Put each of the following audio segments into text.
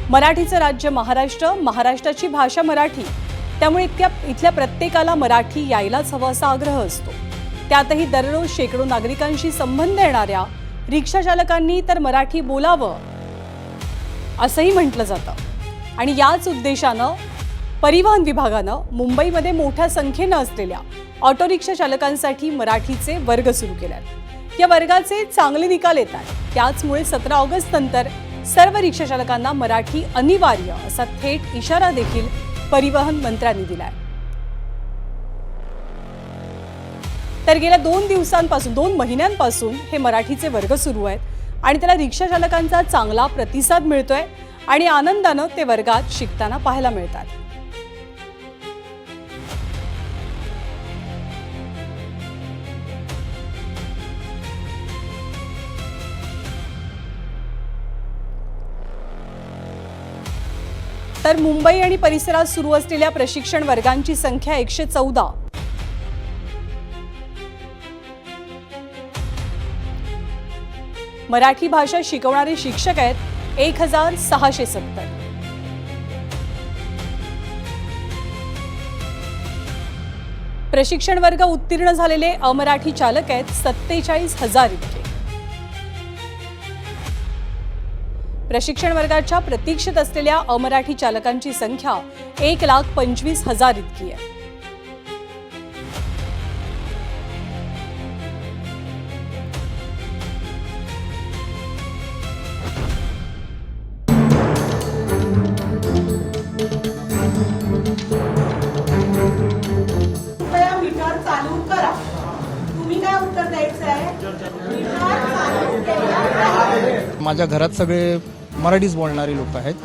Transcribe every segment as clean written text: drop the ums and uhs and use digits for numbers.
मराठीचं राज्य महाराष्ट्र, महाराष्ट्राची भाषा मराठी, त्यामुळे इथल्या प्रत्येकाला मराठी यायलाच हवं असा आग्रह असतो। त्यातही दररोज शेकडो नागरिकांशी संबंध येणाऱ्या रिक्षा चालकांनी तर मराठी बोलावं असंही म्हटलं जातं। आणि याच उद्देशानं परिवहन विभागानं मुंबईमध्ये मोठ्या संख्येनं असलेल्या ऑटो रिक्षा चालकांसाठी मराठीचे वर्ग सुरू केलेत। या वर्गाचे चांगले निकाल येतात, त्याचमुळे 17 ऑगस्ट नंतर सर्व रिक्षा चालकांना मराठी अनिवार्य असा थेट इशारा देखील परिवहन मंत्र्यांनी दिलाय। तर गेल्या 2 महिन्यांपासून हे मराठीचे वर्ग सुरू आहेत आणि त्याला रिक्षा चालकांचा चांगला प्रतिसाद मिळतोय आणि आनंदानं ते वर्गात शिकताना पाहायला मिळतात। तर मुंबई आणि परिसरात सुरू असलेल्या प्रशिक्षण वर्गांची संख्या 114। मराठी भाषा शिकवणारे शिक्षक आहेत 1670। प्रशिक्षण वर्ग उत्तीर्ण झालेले अमराठी चालक आहेत 47,000 इतके। प्रशिक्षण वर्गाच्या प्रतीक्षेत असलेल्या अमराठी चालकांची संख्या 1,25,000 इतकी आहे। मीटर चालू करा। तुम्ही काय उत्तर द्यायचं आहे? मीटर चालू केलं। माझ्या घरात सगळे मराठीच बोलणारे लोक आहेत,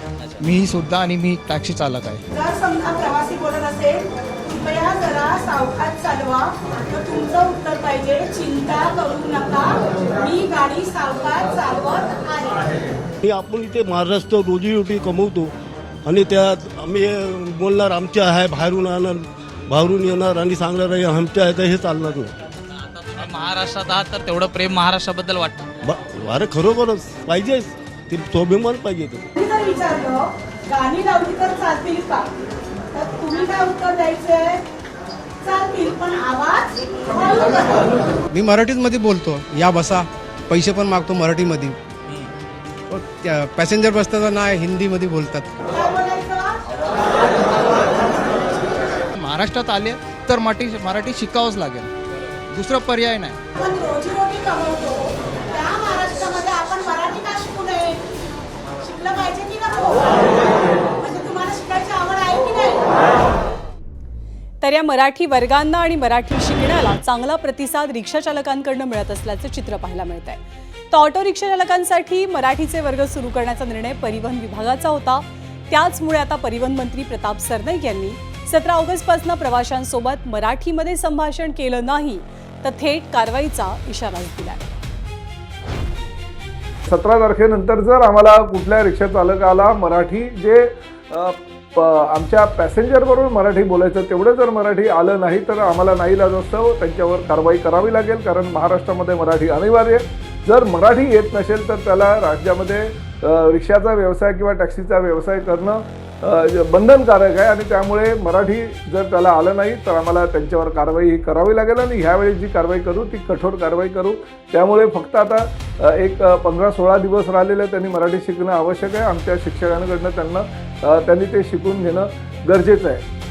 मीही सुद्धा, आणि मी टॅक्सी चालक आहे। जर समजा प्रवासी बोलत असेल कृपया जरा सावकाश चालवा, तर तुमचं उत्तर पाहिजे चिंता करू नका, मी गाडी सावकाश चालवत आहे। आपण इथे महाराष्ट्र रोजीरोटी कमवतो आणि त्यात आम्ही बोलणार आमचे आहे, बाहेरून येणार आणि सांगणार आहे आमचे आहे, तर हे चालणार नाही। महाराष्ट्रात आहात तर तेवढं प्रेम महाराष्ट्राबद्दल वाटतं। अरे खरोखरच पाहिजेच, ते स्वाभिमान पाहिजे। तुम्ही जर विचारलं गाणी लावली तर चालतील का, तर तुम्ही काय उत्तर द्यायचंय? चालतील, पण आवाज हळू करा। मी मराठीमध्ये बोलतो, या बसा, पैसे पण मागतो मराठीमध्ये। पॅसेंजर बसतात ना हिंदीमध्ये बोलतात। काय बोलायचं? महाराष्ट्रात आले तर मराठी शिकावंच लागेल, दुसरा पर्याय नाही। आपण रोजीरोटी कमवतो, त्या महाराष्ट्रामध्ये आपण मराठी का शिकू नये? शिकलं पाहिजे की नको? म्हणजे तुम्हाला शिकायची आवड आहे की नाही? तर या मराठी वर्गांना आणि मराठी शिकण्याला चांगला प्रतिसाद रिक्षा चालकांकडून मिळत असल्याचं चित्र पाहायला मिळत आहे। तर ऑटो रिक्षा चालकांसाठी मराठीचे वर्ग सुरू करण्याचा निर्णय परिवहन विभागाचा होता, त्याचमुळे आता परिवहन मंत्री प्रताप सरनाईक यांनी 17 ऑगस्टपासून प्रवाशांसोबत मराठीमध्ये संभाषण केलं नाही तर थेट कारवाईचा इशारा दिलाय। 17 तारखेनंतर जर आम्हाला कुठल्या रिक्षा चालकाला मराठी जे आमच्या पॅसेंजरबरोबर मराठी बोलायचं तेवढं जर मराठी आलं नाही तर आम्हाला नाईलाजास्तव त्यांच्यावर कारवाई करावी लागेल, कारण महाराष्ट्रामध्ये मराठी अनिवार्य। जर मराठी येत नसेल तर त्याला राज्यामध्ये रिक्षाचा व्यवसाय किंवा टॅक्सीचा व्यवसाय करणं बंधनकारक आहे, आणि त्यामुळे मराठी जर त्याला आलं नाही तर आम्हाला त्यांच्यावर कारवाई करावी लागेल, आणि ह्यावेळी जी कारवाई करू ती कठोर कारवाई करू। त्यामुळे फक्त आता एक 15-16 दिवस राहिलेले त्यांनी मराठी शिकणं आवश्यक आहे। आमच्या शिक्षकांकडनं त्यांनी ते शिकून घेणं गरजेचं आहे।